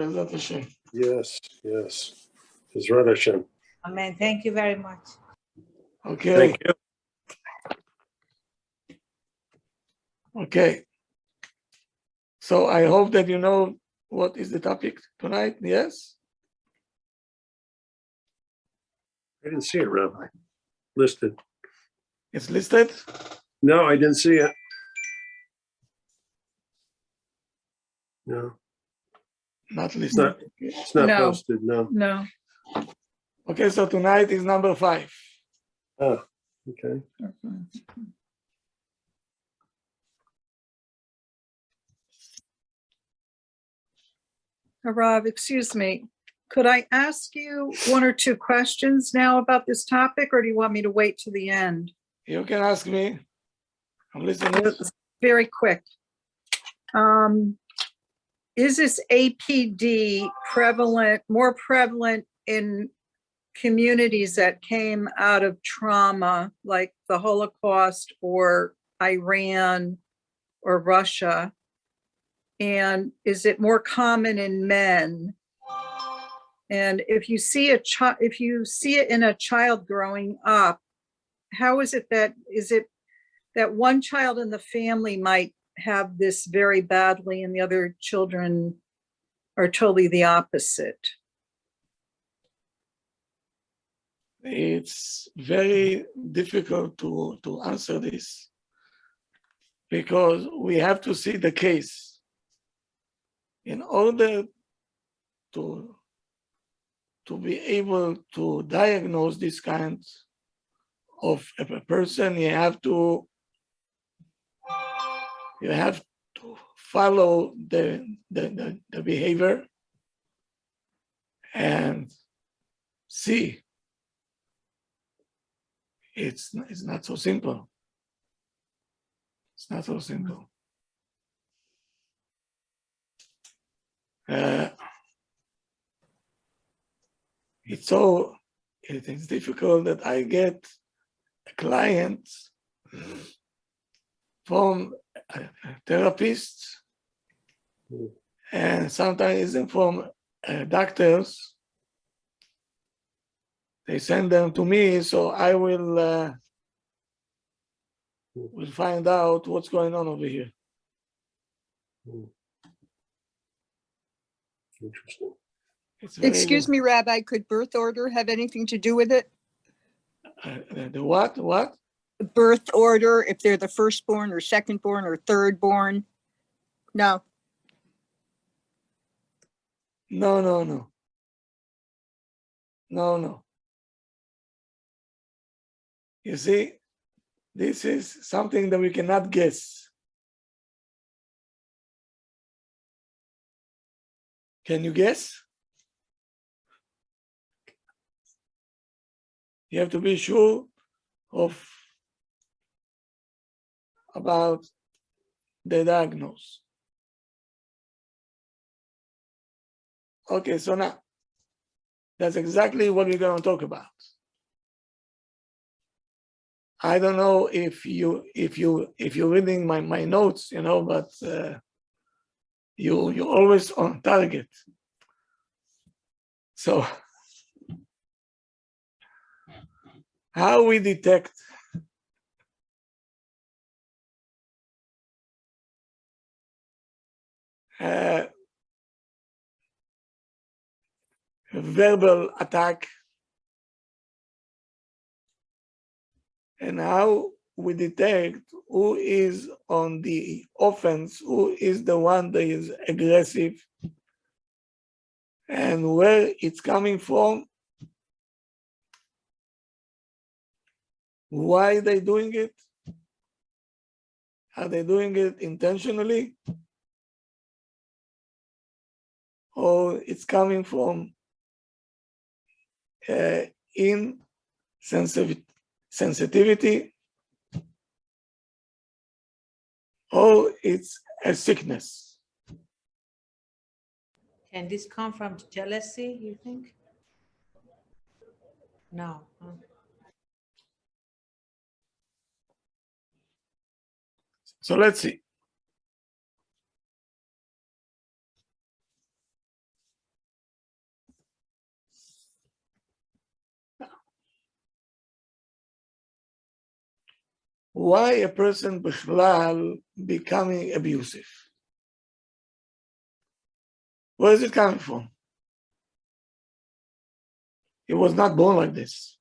Bezrat Hashem. Yes, yes. Bezrat Hashem. Amen. Thank you very much. Okay. Thank you. Okay. So I hope that you know what is the topic tonight. Yes? I didn't see it, Rabbi. Listed. It's listed? No, I didn't see it. No, Not listed. it's not No. posted, no. No. Okay, so tonight is number 5. Oh, okay. Rob, excuse me. Could I ask you 1 or 2 questions now about this topic, or do you want me to wait to the end? You can ask me. I'm listening. It's very quick. Is this APD more prevalent in communities that came out of trauma, like the Holocaust or Iran or Russia? And is it more common in men? And if you see it in a child growing up, how is it that one child in the family might have this very badly and the other children are totally the opposite? It's very difficult to answer this because we have to see the case. In order to be able to diagnose this kind of a person, you have to follow the behavior and see. It's not so simple. It's not so simple. It's difficult that I get a client from a therapist and sometimes even from doctors. They send them to me, so I will find out what's going on over here. Interesting. Excuse me, Rabbi, could birth order have anything to do with it? The what? What? Birth order, if they're the firstborn or secondborn or thirdborn? No. No. You see, this is something that we cannot guess. Can you guess? You have to be sure about the diagnosis. Okay, so now that's exactly what we're going to talk about. I don't know if you're reading my notes, but you're always on target. So how we detect verbal attack, and how we detect who is on the offense, who is the one that is aggressive, and where it's coming from, why they doing it, are they doing it intentionally, or it's coming from insensitivity, or it's a sickness. Can this come from jealousy, you think? No. Huh? So let's see. why a person bichlal becoming abusive. Where is it coming from? He was not born like this.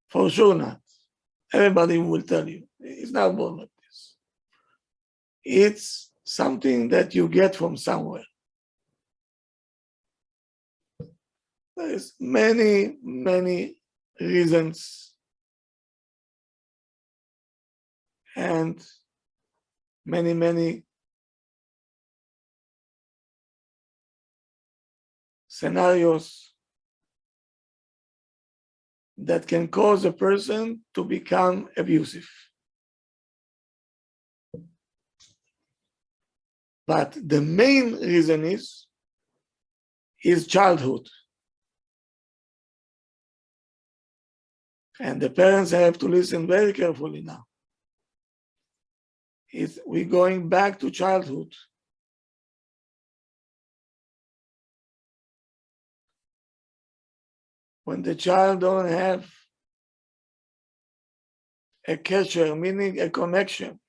For sure not. Everybody will tell you, he's not born like this. It's something that you get from somewhere. There's many, many reasons and many, many scenarios that can cause a person to become abusive. But the main reason is childhood. And the parents have to listen very carefully now. We're going back to childhood. When the child don't have a catcher, meaning a connection,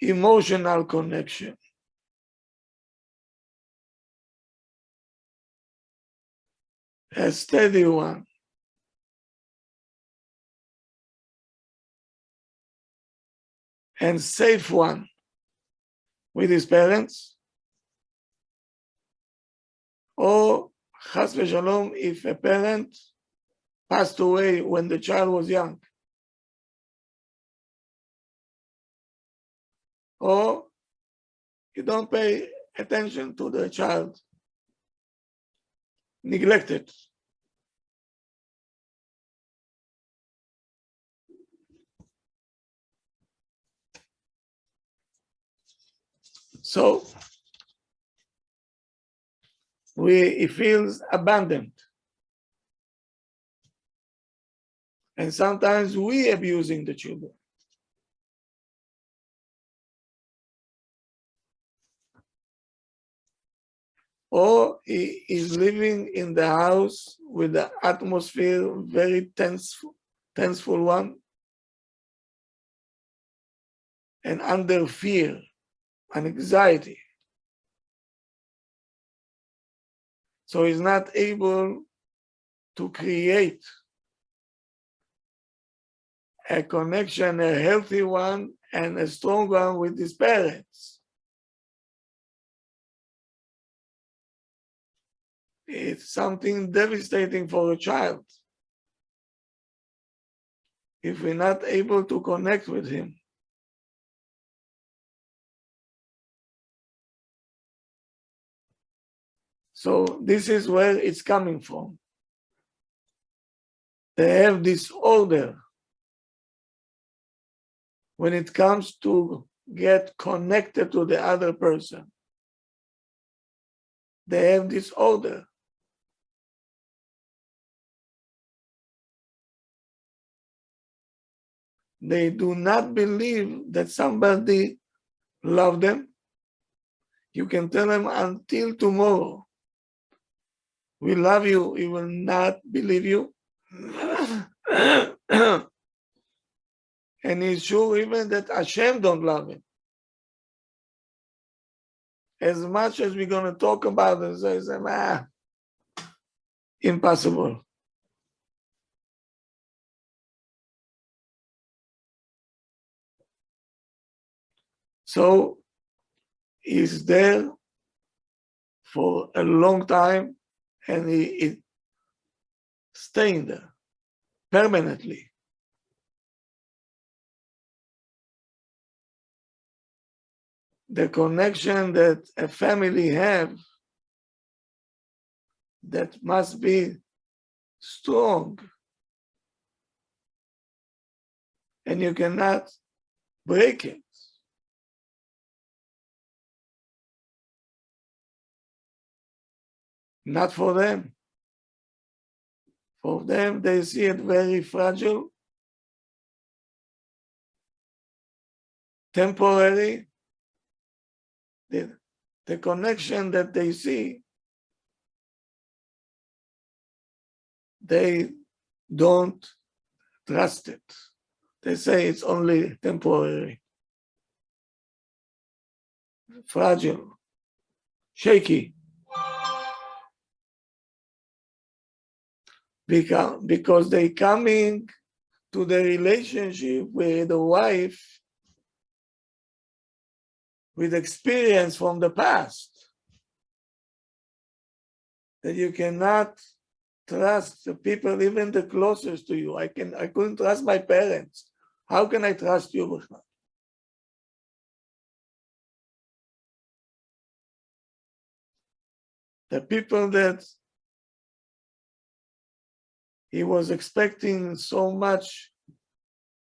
emotional connection, a steady one, and safe one with his parents, or chas v'shalom, if a parent passed away when the child was young, or you don't pay attention to the child, neglected. So he feels abandoned. And sometimes we abusing the children. Or he is living in the house with the atmosphere very tenseful one, and under fear and anxiety. So he's not able to create a connection, a healthy one and a strong one with his parents. It's something devastating for a child if we're not able to connect with him. So this is where it's coming from. They have disorder when it comes to get connected to the other person. They have disorder. They do not believe that somebody loves them. You can tell them until tomorrow, we love you, he will not believe you. And he's sure even that Hashem don't love him. As much as we're going to talk about it, they say, impossible. So he's there for a long time and he staying there permanently. The connection that a family have that must be strong, and you cannot break it. Not for them. For them, they see it very fragile, temporary. The connection that they see, they don't trust it. They say it's only temporary, fragile, shaky. Because they coming to the relationship with a wife with experience from the past, that you cannot trust the people, even the closest to you. I couldn't trust my parents. How can I trust you, B'chna? The people that he was expecting so much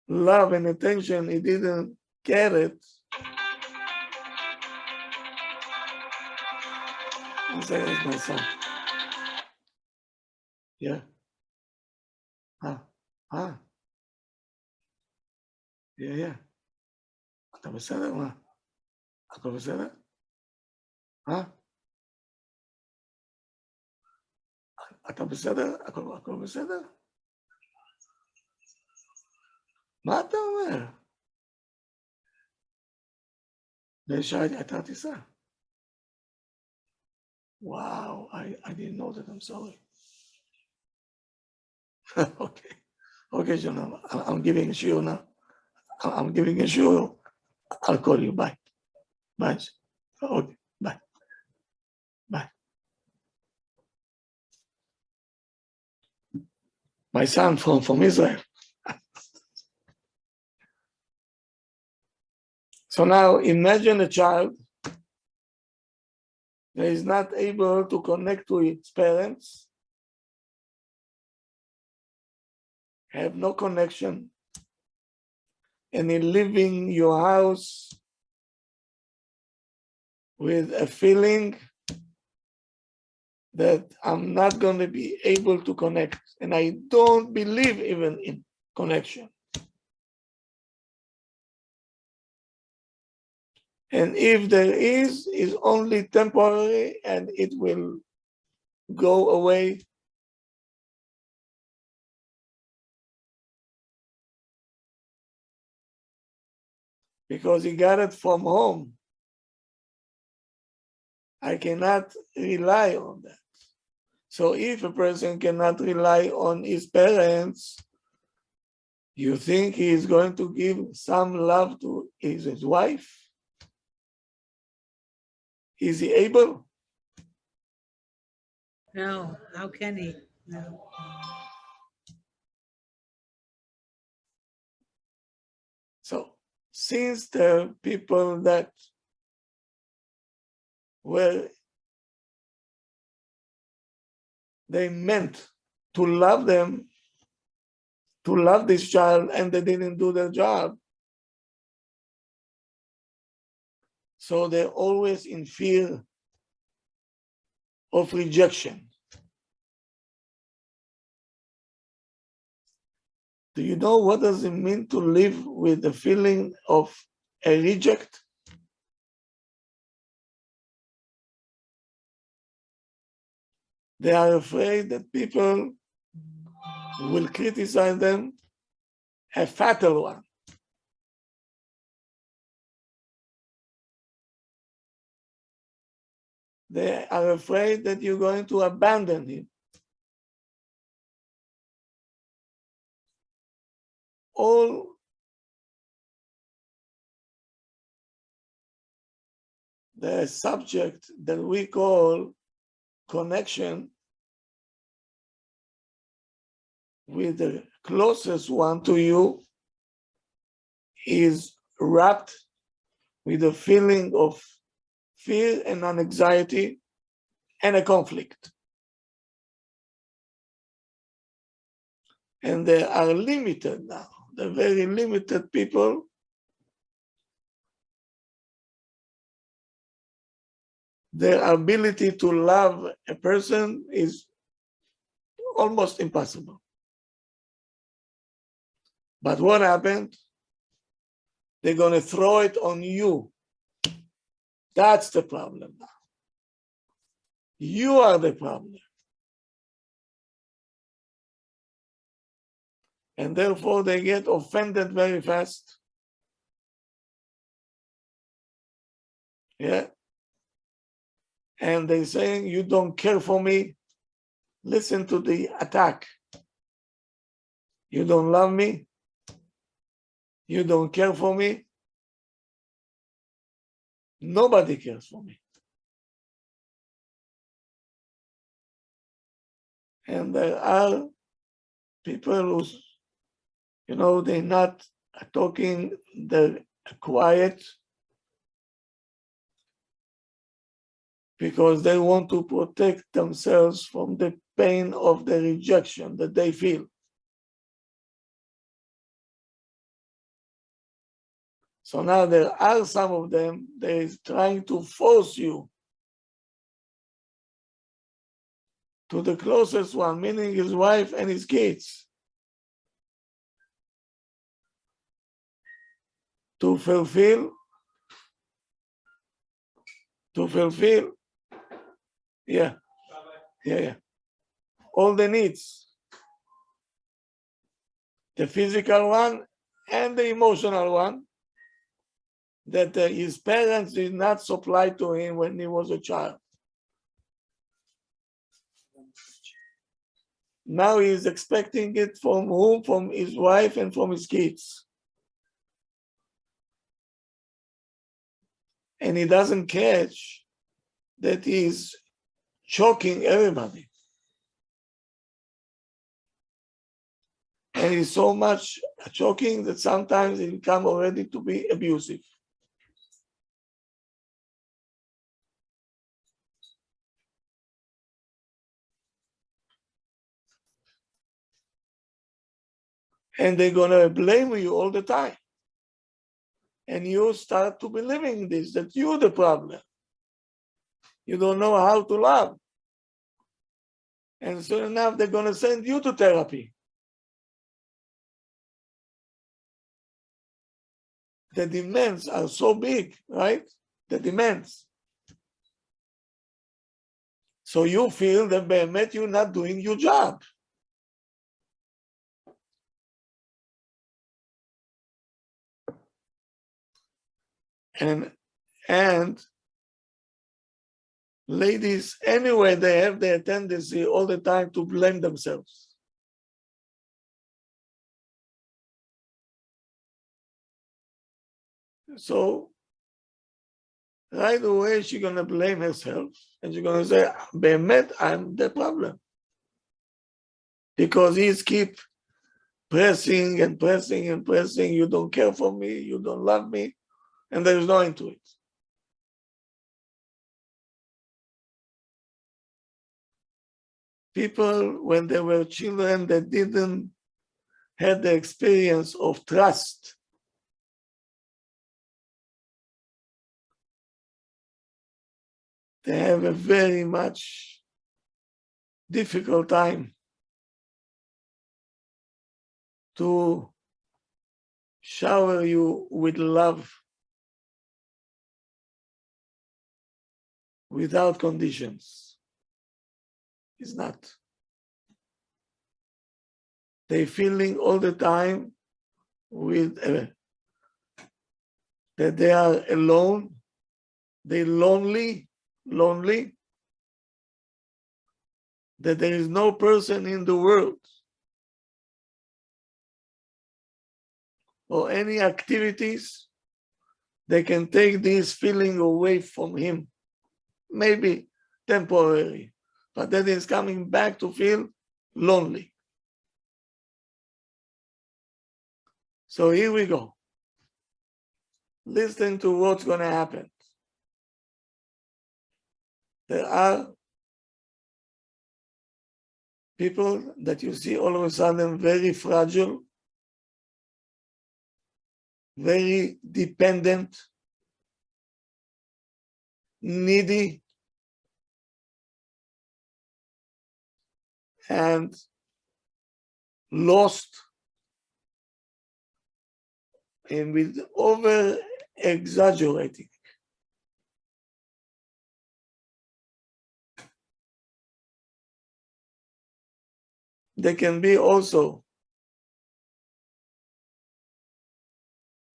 love and attention, he didn't get it. One second, it's my son. Yeah. אה, yeah. אתה בסדר? מה? הכל בסדר? אתה בסדר? הכל בסדר? מה אתה אומר? בשעה הייתה טיסה. Wow, I didn't know that. I'm sorry. Okay, Jonah, I'm giving a shiur now. I'm giving a shiur. I'll call you. Bye. Okay, bye. My son from Israel. So now imagine a child that is not able to connect to its parents, have no connection, and in leaving your house with a feeling that I'm not going to be able to connect, and I don't believe even in connection. And if there is only temporary, and it will go away. Because he got it from home. I cannot rely on that. So if a person cannot rely on his parents, you think he is going to give some love to his wife? Is he able? No, how can he? No. So since there are people that were they meant to love them, to love this child, and they didn't do their job, so they're always in fear of rejection. Do you know what does it mean to live with the feeling of a reject? They are afraid that people will criticize them, a fatal one. They are afraid that you're going to abandon him. All the subject that we call connection with the closest one to you is wrapped with a feeling of fear and anxiety and a conflict. And they are limited now. They're very limited people. Their ability to love a person is almost impossible. But what happened? They're going to throw it on you. That's the problem now. You are the problem. and therefore they get offended very fast. Yeah. And they saying, you don't care for me. Listen to the attack. You don't love me. You don't care for me. Nobody cares for me. And there are people who, they're not talking, they're quiet because they want to protect themselves from the pain of the rejection that they feel. So now there are some of them, they're trying to force you to the closest one, meaning his wife and his kids, to fulfill, yeah, all the needs, the physical one and the emotional one, that his parents did not supply to him when he was a child. Now he is expecting it from whom? From his wife and from his kids. And he doesn't catch that he is choking everybody. And he's so much choking that sometimes it becomes already to be abusive. And they're gonna blame you all the time. And you start to believing this, that you're the problem. You don't know how to love. And soon enough, they're gonna send you to therapy. The demands are so big, right? The demands. So you feel that behemet you're not doing your job. And ladies, anyway, they have their tendency all the time to blame themselves. So right away, she's gonna blame herself and she's gonna say, behemet, I'm the problem. Because he's keep pressing and pressing and pressing, you don't care for me, you don't love me, and there is no end to it. People, when they were children, they didn't have the experience of trust. They have a very much difficult time to shower you with love without conditions. It's not. They're feeling all the time with that they are alone, they're lonely, that there is no person in the world or any activities that can take this feeling away from him. Maybe temporary, but then he's coming back to feel lonely. So here we go. Listen to what's going to happen. There are people that you see all of a sudden very fragile, very dependent, needy, and lost, and with over exaggerating. They can be also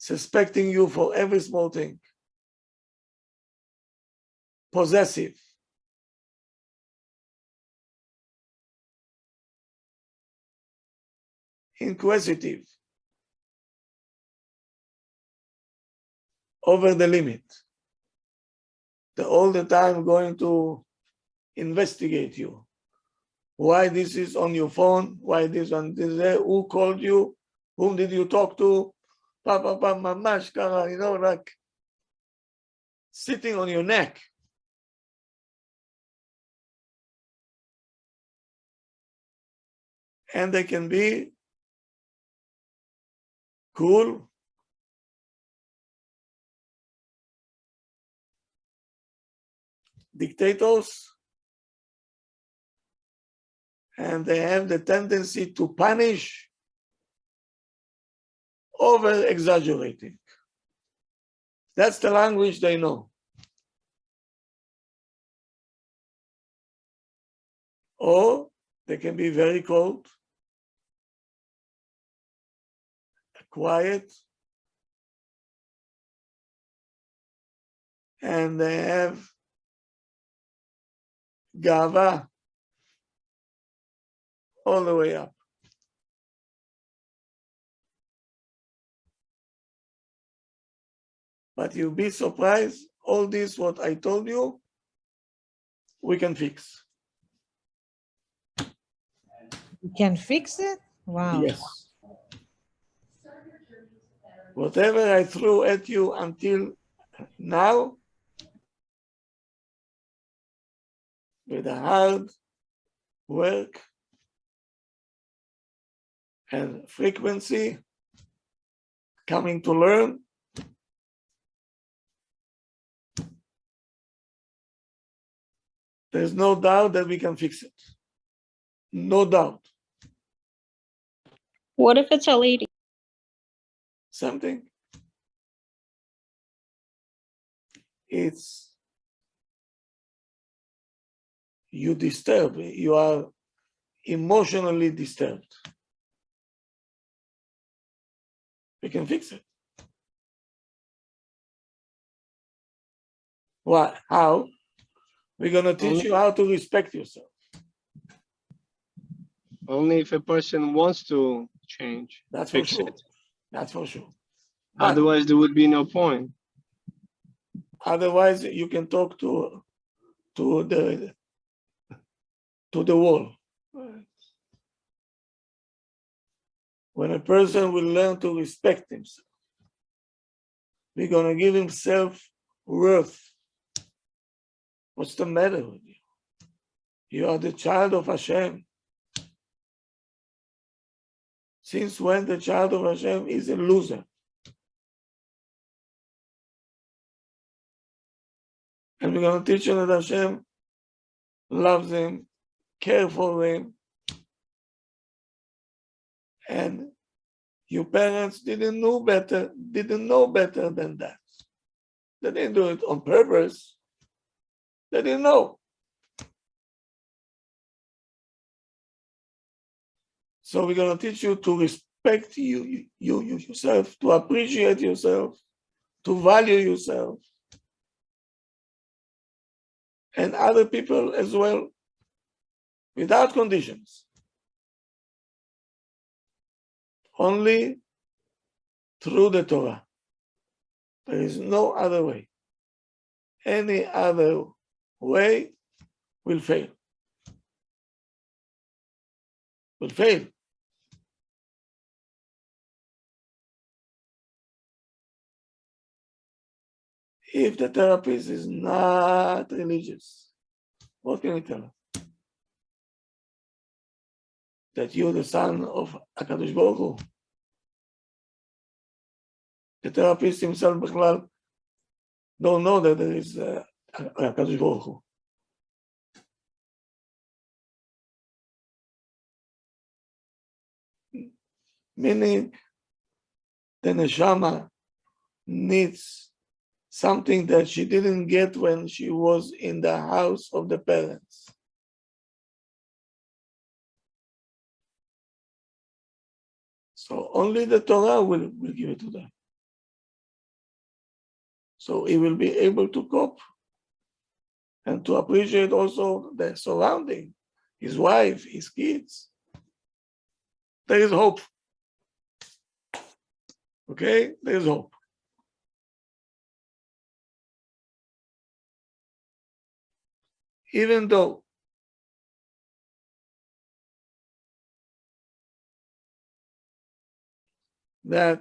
suspecting you for every small thing, possessive, inquisitive, over the limit. They're all the time going to investigate you. Why this is on your phone? Why this one? This there? Who called you? Whom did you talk to? Mamash kara, like sitting on your neck. And they can be cool, dictators, and they have the tendency to punish, over exaggerating. That's the language they know. Or they can be very cold, quiet, and they have gava all the way up. But you'll be surprised, all this, what I told you, we can fix. You can fix it? Wow. Yes. Whatever I threw at you until now, with the hard work and frequency, coming to learn, there's no doubt that we can fix it. No doubt. What if it's a lady? Something. It's you disturb. You are emotionally disturbed. We can fix it. What? How? We're going to teach you how to respect yourself. Only if a person wants to change. That's for Fix sure. it. That's for sure. But Otherwise, there would be no point. otherwise, you can talk to the wall. When a person will learn to respect himself, we're going to give him self-worth. What's the matter with you? You are the child of Hashem. Since when the child of Hashem is a loser? And we're going to teach him that Hashem loves him, cares for him. And your parents didn't know better than that. They didn't do it on purpose. They didn't know. So we're going to teach you to respect yourself, to appreciate yourself, to value yourself, and other people as well, without conditions. Only through the Torah. There is no other way. Any other way will fail. Will fail. If the therapist is not religious, what can you tell her? That you're the son of HaKadosh Baruch Hu. The therapist himself don't know that there is HaKadosh Baruch Hu. Meaning the neshama needs something that she didn't get when she was in the house of the parents. So only the Torah will give it to them. So he will be able to cope and to appreciate also the surrounding, his wife, his kids. There is hope. Okay, there is hope. Even though that,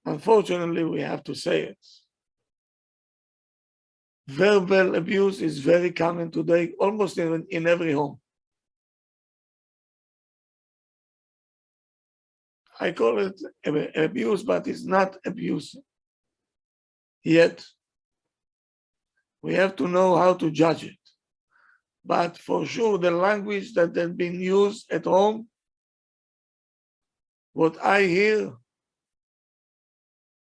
unfortunately, we have to say it. Verbal abuse is very common today, almost in every home. I call it abuse, but it's not abuse. Yet, we have to know how to judge it. But for sure, the language that has been used at home, what I hear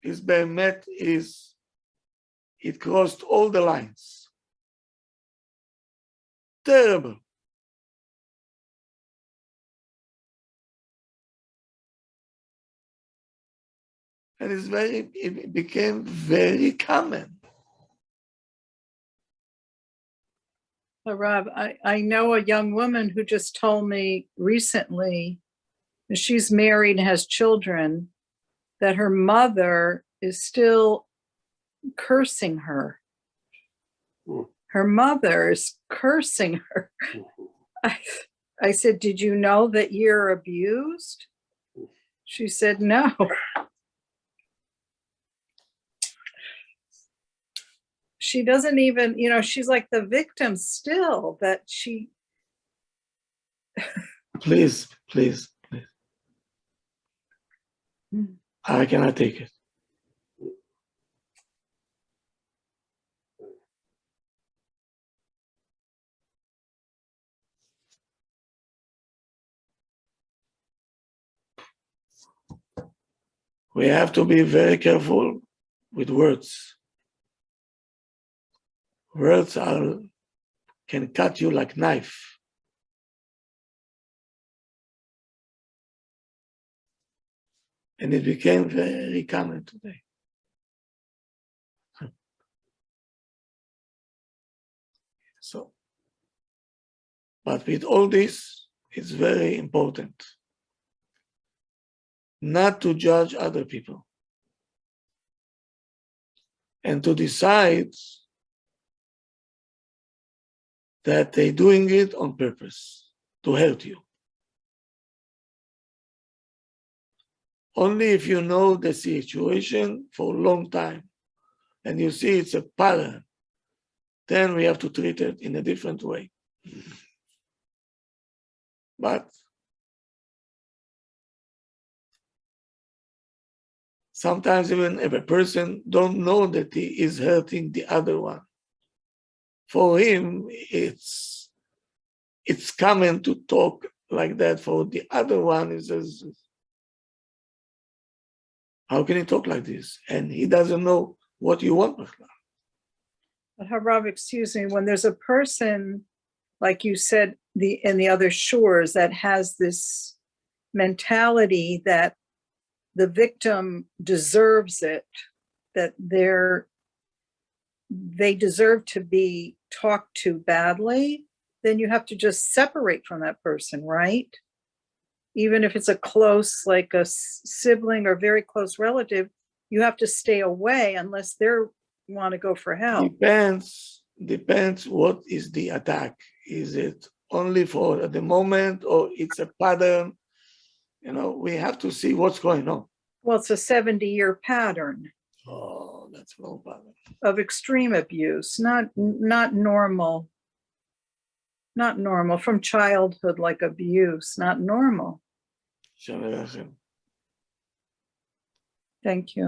is באמת is, it crossed all the lines. Terrible. And it became very common. Rob, I know a young woman who just told me recently, she's married and has children, that her mother is still cursing her. Her mother is cursing her. I said, did you know that you're abused? She said, no. She doesn't even, she's like the victim still, that she. Please. I cannot take it. We have to be very careful with words. Words can cut you like knife. And it became very common today. So, but with all this, it's very important not to judge other people and to decide that they're doing it on purpose to hurt you. Only if you know the situation for a long time and you see it's a pattern, then we have to treat it in a different way. But sometimes even if a person don't know that he is hurting the other one, for him, it's common to talk like that. For the other one, he says, how can he talk like this? And he doesn't know what you want. But Harav, excuse me, when there's a person, like you said, in the other shores, that has this mentality that the victim deserves it, that they deserve to be talked to badly, then you have to just separate from that person, right? Even if it's a close, like a sibling or very close relative, you have to stay away unless they want to go for help. Depends what is the attack. Is it only for the moment or it's a pattern? We have to see what's going on. Well, it's a 70-year pattern. Oh, that's no pattern. Of extreme abuse, not normal. Not normal, from childhood, like abuse, not normal. Thank you.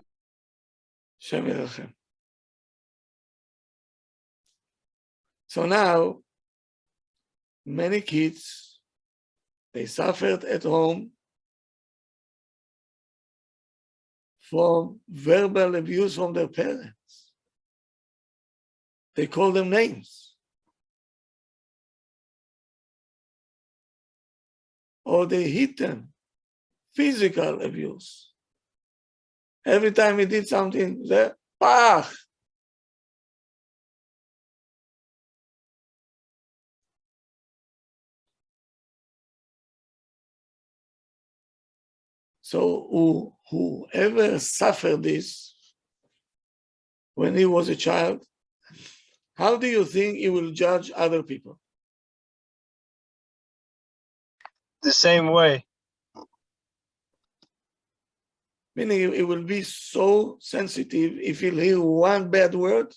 So now, many kids, they suffered at home from verbal abuse from their parents. They call them names. Or they hit them, physical abuse. Every time he did something, there, pach. So whoever suffered this when he was a child, how do you think he will judge other people? The same way. Meaning he will be so sensitive if he'll hear one bad word,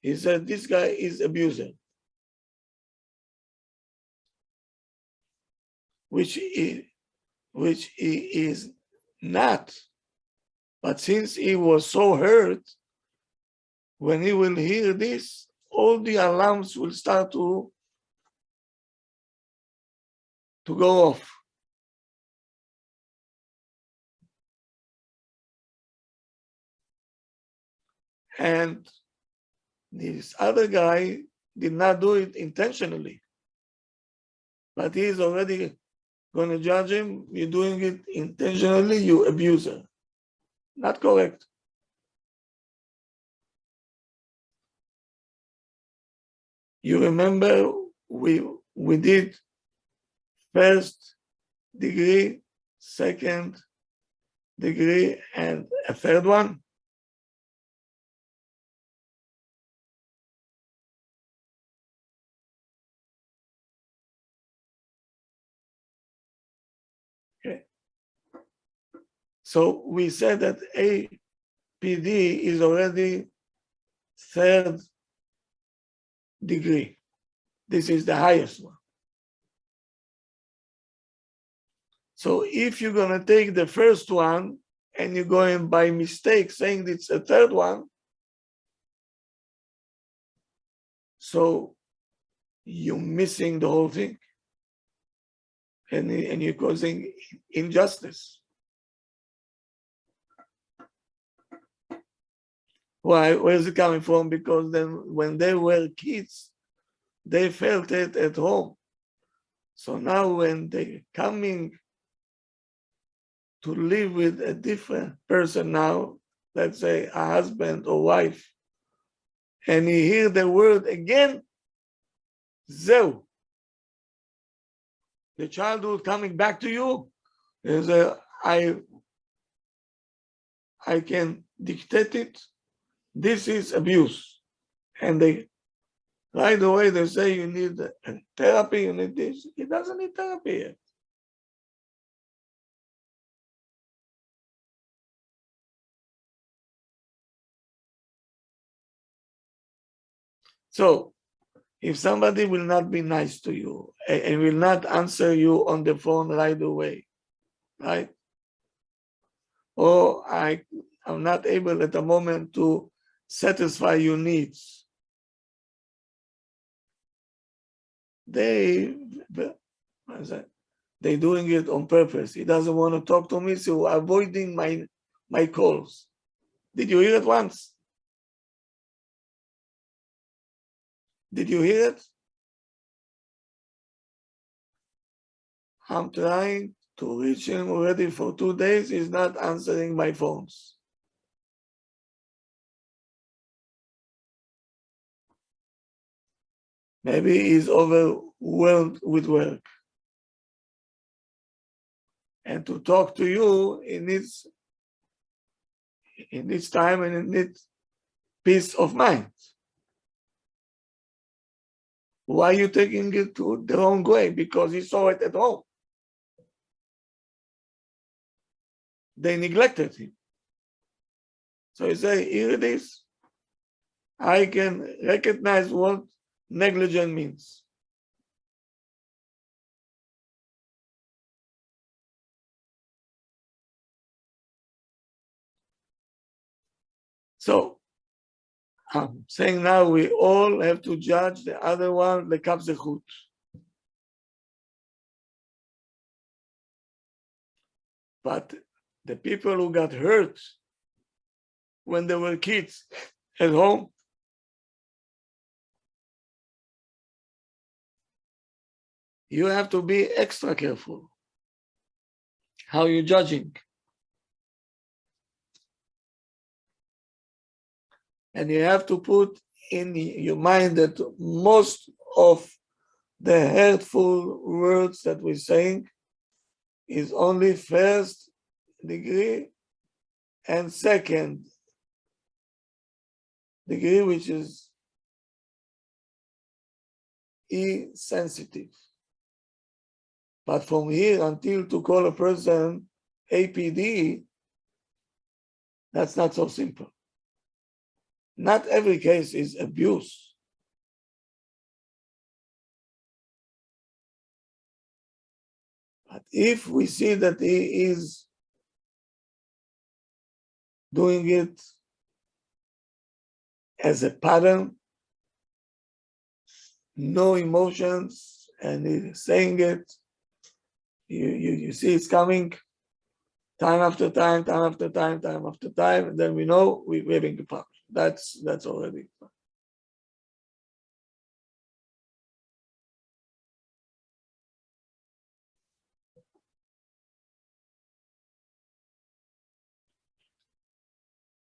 he said, this guy is abuser. Which he is not. But since he was so hurt, when he will hear this, all the alarms will start to go off. And this other guy did not do it intentionally, but he is already going to judge him. You're doing it intentionally, you abuser. Not correct. You remember we did first degree, second degree, and a third one. Okay. So we said that APD is already third degree. This is the highest one. So if you're going to take the first one and you're going by mistake saying it's a third one, so you're missing the whole thing. And you're causing injustice. Why? Where is it coming from? Because then when they were kids, they felt it at home. So now when they're coming to live with a different person now, let's say a husband or wife, and you hear the word again, zeu. The childhood coming back to you is I can dictate it. This is abuse. And they right away they say you need therapy, you need this. He doesn't need therapy yet. So if somebody will not be nice to you and will not answer you on the phone right away, right? Or I'm not able at the moment to satisfy your needs. They're doing it on purpose. He doesn't want to talk to me, so avoiding my calls. Did you hear it once? Did you hear it? I'm trying to reach him already for 2 days. He's not answering my phones. Maybe he's overwhelmed with work. And to talk to you, it needs time and it needs peace of mind. Why are you taking it to the wrong way? Because he saw it at home. They neglected him. So he said, here it is. I can recognize what negligence means. So I'm saying now we all have to judge the other one, the kapzechut. But the people who got hurt when they were kids at home, you have to be extra careful how you're judging. And you have to put in your mind that most of the hurtful words that we're saying is only first degree and second degree, which is E-sensitive. But from here until to call a person APD, that's not so simple. Not every case is abuse. But if we see that he is doing it as a pattern, no emotions, and he's saying it, you see it's coming time after time, time after time, time after time, and then we know we're having the problem. That's already fine.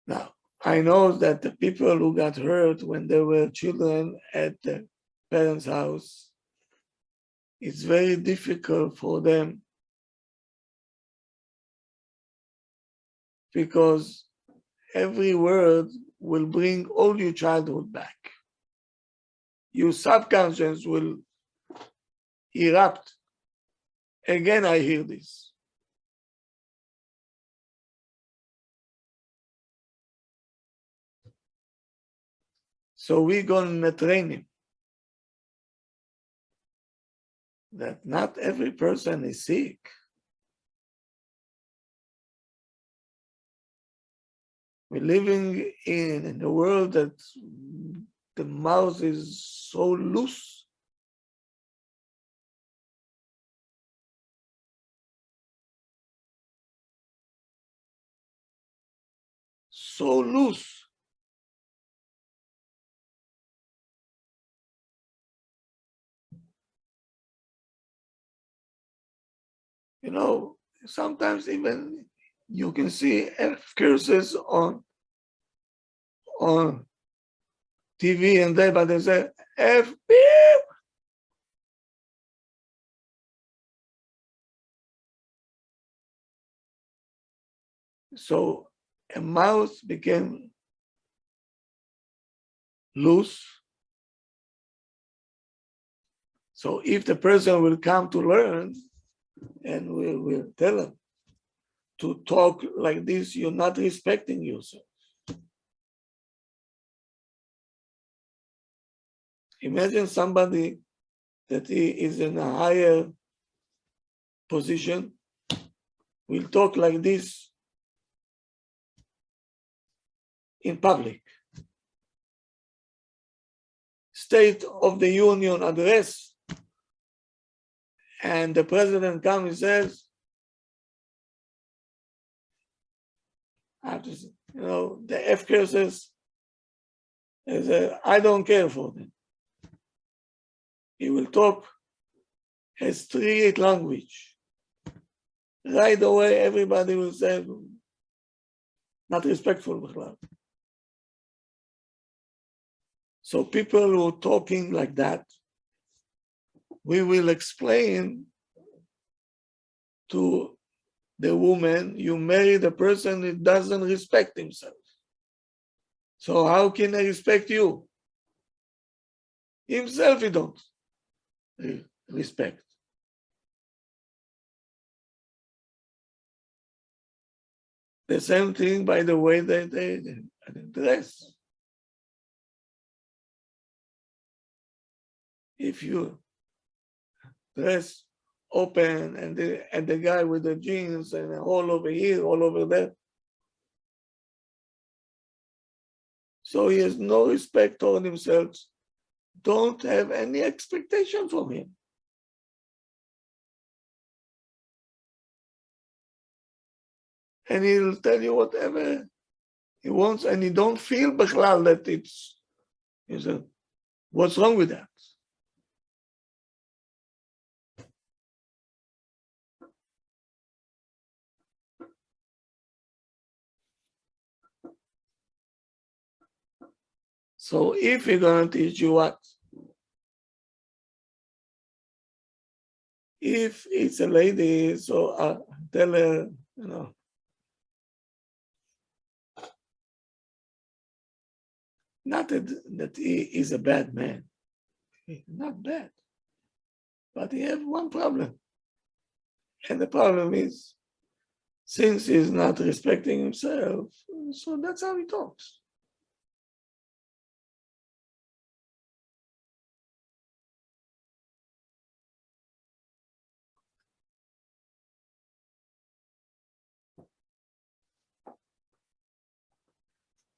Now, I know that the people who got hurt when they were children at the parents' house, it's very difficult for them because every word will bring all your childhood back. Your subconscious will erupt. Again, I hear this. So we're going to train him that not every person is sick. We're living in a world that the mouth is so loose. So loose. You know, sometimes even you can see F curses on TV and there, but they say F beep. So a mouth became loose. So if the person will come to learn, and we will tell them to talk like this, you're not respecting yourself. Imagine somebody that he is in a higher position will talk like this in public. State of the Union address, and the president comes and says, I have to say, you know, the F curses, I don't care for them. He will talk a street language. Right away, everybody will say, not respectful. So people who are talking like that, we will explain to the woman, you marry the person that doesn't respect himself. So how can I respect you? Himself he don't respect. The same thing by the way they dress. If you dress open and the guy with the jeans and all over here, all over there, so he has no respect toward himself, don't have any expectation from him. And he'll tell you whatever he wants, and he don't feel bichlal that it's, he said, what's wrong with that? So if we're going to teach you what? If it's a lady, so tell her, not that he is a bad man. He's not bad. But he has one problem. And the problem is, since he's not respecting himself, so that's how he talks.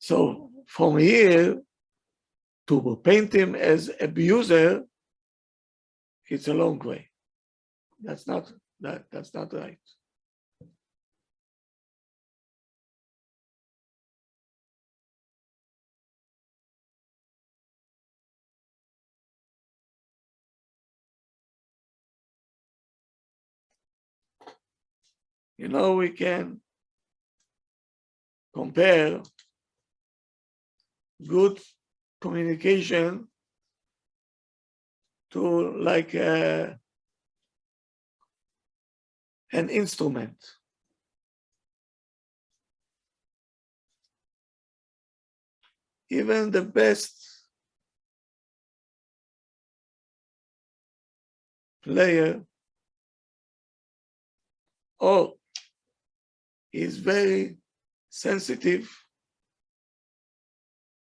So from here to paint him as abuser, it's a long way. That's not right. We can compare good communication to like an instrument. Even the best player is very sensitive.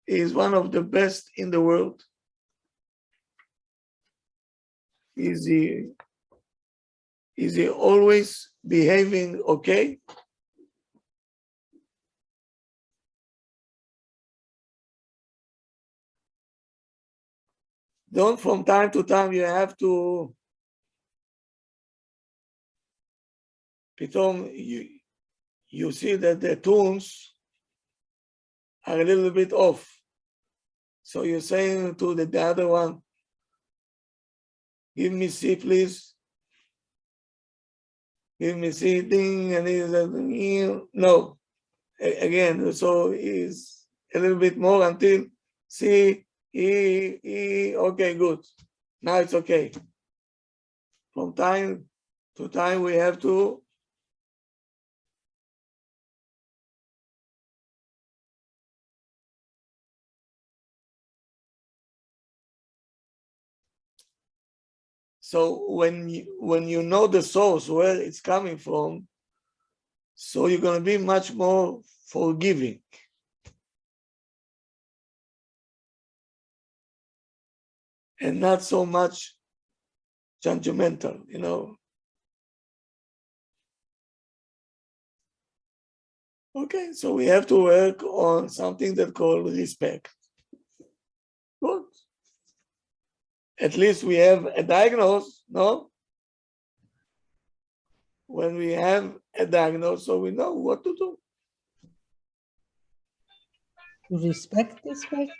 He is one of the best in the world. Is he always behaving okay? Don't from time to time you have to you see that the tunes are a little bit off. So you're saying to the other one, give me C, please. Give me C, ding, and he's like, no. Again, so he's a little bit more until C, E, okay, good. Now it's okay. From time to time, we have to so when you know the source, where it's coming from, so you're going to be much more forgiving. And not so much judgmental, Okay, so we have to work on something that called respect. Good. At least we have a diagnosis, no? When we have a diagnosis, so we know what to do. To respect this person?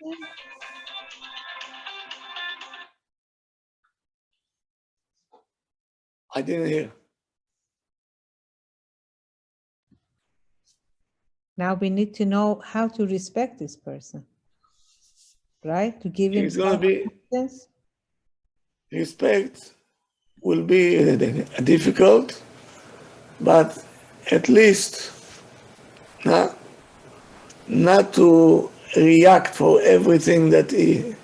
I didn't hear. Now we need to know how to respect this person, right? To give him It's going to be confidence. respect will be difficult, but at least not to react for everything that he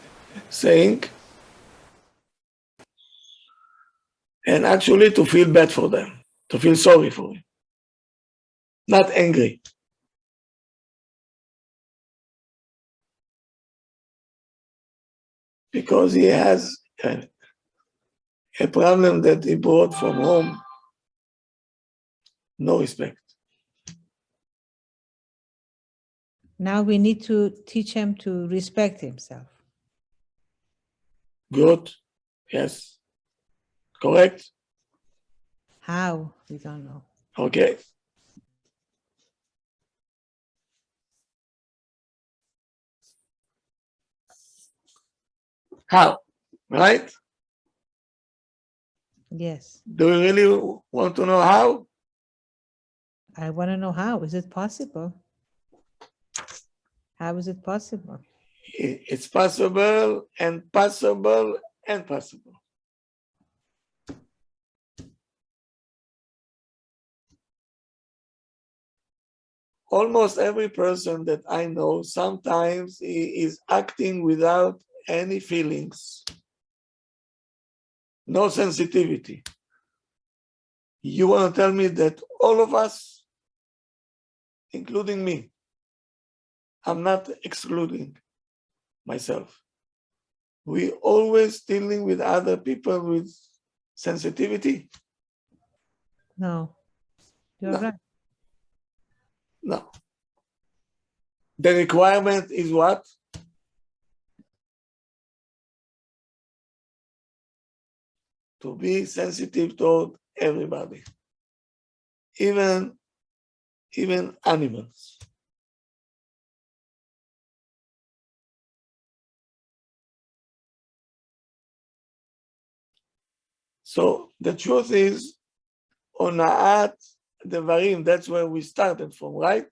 saying, and actually to feel bad for them, to feel sorry for him, not angry. Because he has a problem that he brought from home, no respect. Now we need to teach him to respect himself. Good, yes, correct, How? We don't know. okay. How, right? Yes. Do you really want to know how? I want to know how. Is it possible? How is it possible? It's possible and possible and possible. Almost every person that I know, sometimes he is acting without any feelings, no sensitivity. You want to tell me that all of us, including me, I'm not excluding myself, we always dealing with other people with sensitivity? No, you're No. right. No. The requirement is what? To be sensitive toward everybody, even animals. So the truth is, ona'at devarim, that's where we started from, right?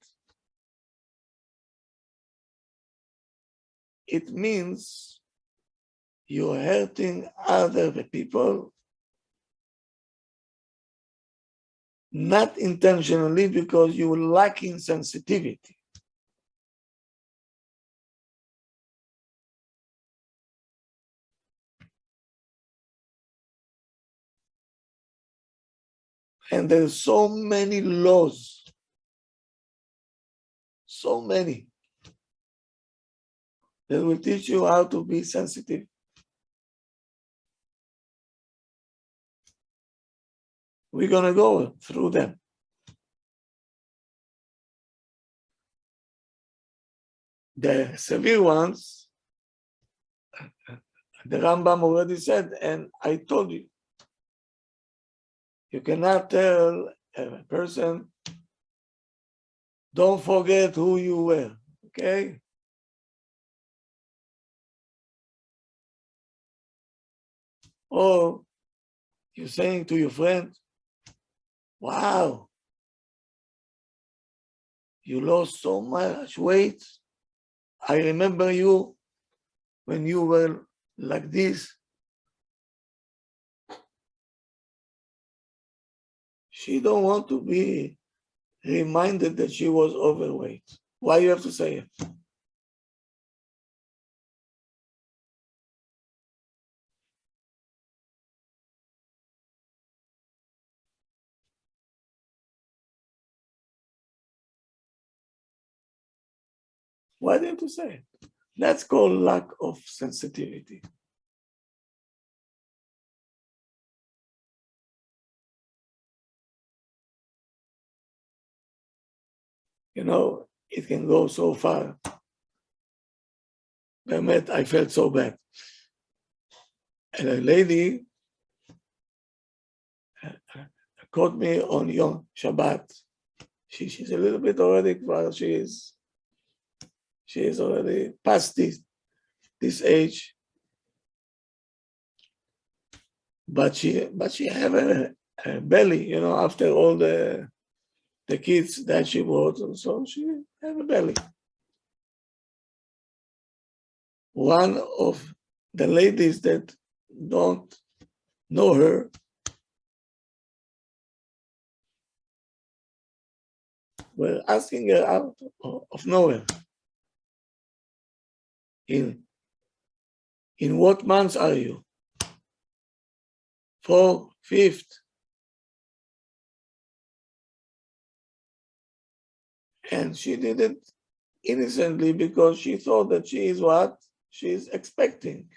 It means you're hurting other people, not intentionally, because you're lacking sensitivity. And there's so many laws, so many, that will teach you how to be sensitive. We're going to go through them. The severe ones, the Rambam already said, and I told you, you cannot tell a person, don't forget who you were, okay? Or you're saying to your friend, wow, you lost so much weight. I remember you when you were like this. She don't want to be reminded that she was overweight. Why you have to say it? Why do you have to say it? That's called lack of sensitivity. You know, it can go so far. I felt so bad. And a lady caught me on Yom Shabbat. She's a little bit already, well, she is already past this age. But she have a belly, you know, after all the kids that she brought, so she have a belly. One of the ladies that don't know her were asking her out of nowhere, in what months are you? 4th, 5th. And she did it innocently because she thought that she is what she's expecting.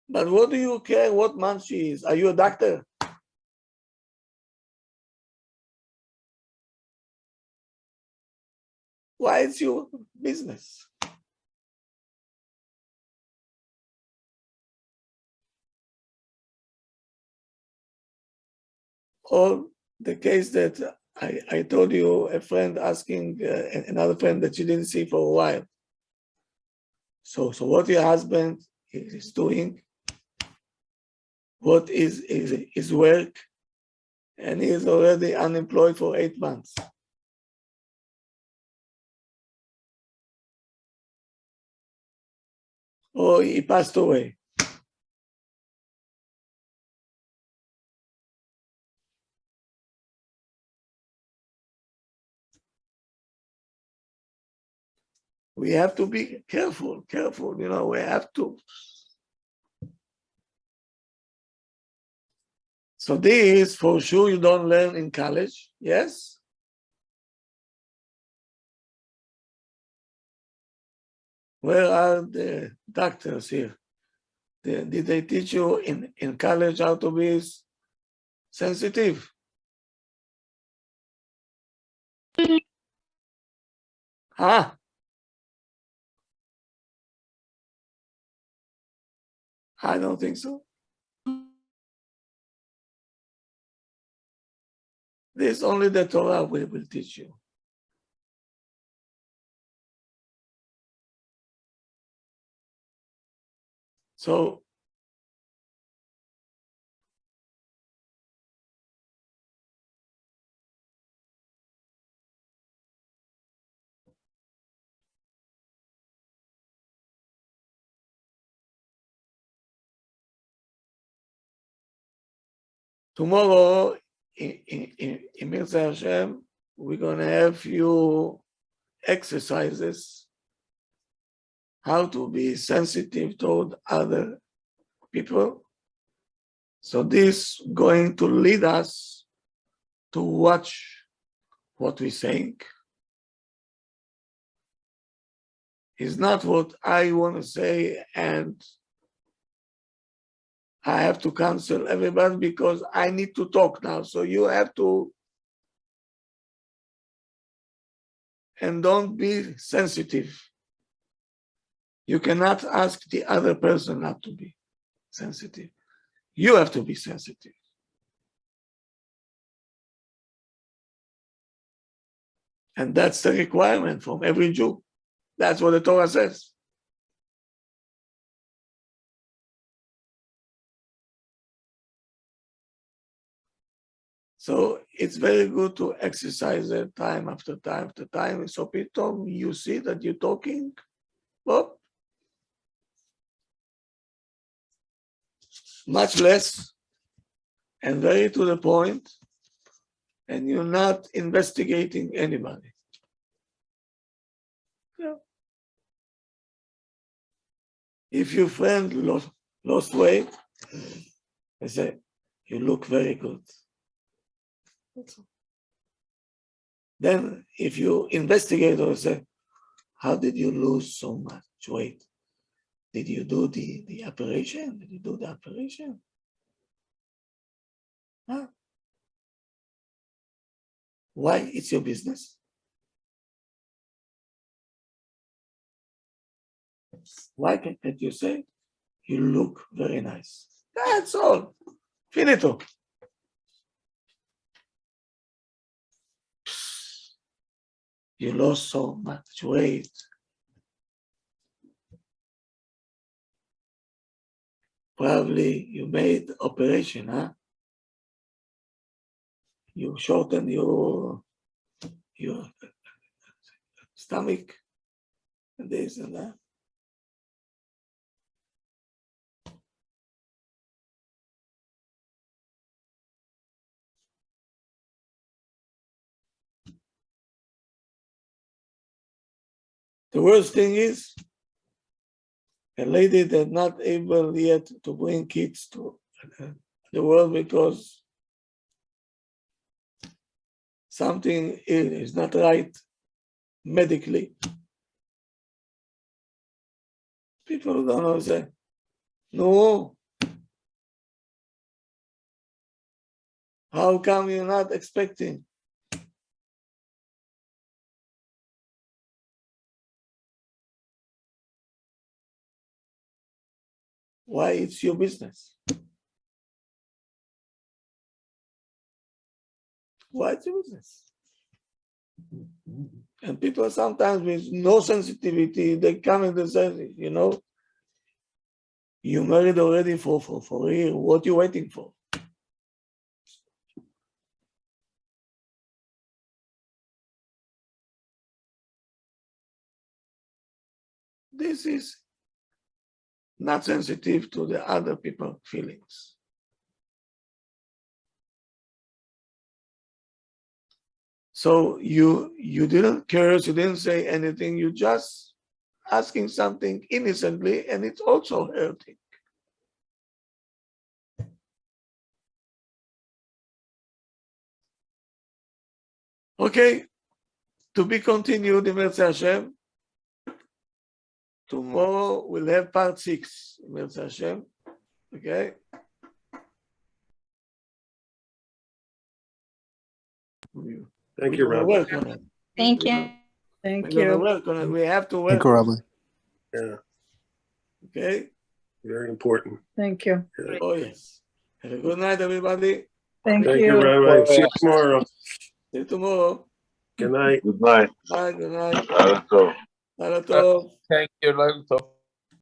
But what do you care what month she is? Are you a doctor? Why it's your business? Or the case that I told you, a friend asking another friend that she didn't see for a while. So what your husband is doing, what is his work, and he is already unemployed for 8 months. or he passed away. We have to be careful, we have to. So this, for sure, you don't learn in college, yes? Where are the doctors here? Did they teach you in college how to be sensitive? Huh? I don't think so. This only the Torah will teach you. So tomorrow, in Mirza Hashem, we're going to have few exercises how to be sensitive toward other people. So this going to lead us to watch what we think. It's not what I want to say and I have to cancel everybody because I need to talk now. So you have to, and don't be sensitive. You cannot ask the other person not to be sensitive. You have to be sensitive. And that's the requirement from every Jew. That's what the Torah says. So it's very good to exercise it time after time after time. So people, you see that you're talking, well, much less and very to the point, and you're not investigating anybody. Yeah. If your friend lost weight, I say, you look very good. Then if you investigate or say, how did you lose so much weight? Did you do the operation? Did you do the operation? Huh? Why? It's your business. Why can't you say, you look very nice? That's all. Finito. You lost so much weight. Probably you made operation, huh? You shortened your stomach and this and that. The worst thing is a lady that's not able yet to bring kids to the world because something is not right medically. People don't know, say, no, how come you're not expecting? Why it's your business? Why it's your business? And people sometimes with no sensitivity, they come and they say, you married already for a year, what are you waiting for? This is not sensitive to the other people's feelings. So you didn't curse, you didn't say anything, you just asking something innocently, and it's also hurting. Okay, to be continued, Mirza Hashem. Tomorrow we'll have part 6, Mirza Hashem. Okay. Thank you, We're gonna Rabbi. work on it. Thank you. Thank We're gonna you. work on it. We have to work. Thank you, Rabbi. Yeah, Okay. very important. Thank you. Oh yes. Have a good night, everybody. Thank Thank you, you. Rabbi. See you tomorrow. See you tomorrow. Good night. Good night. Bye. Good night. Liלה טוב. Liלה tov. Thank you, Lilatov.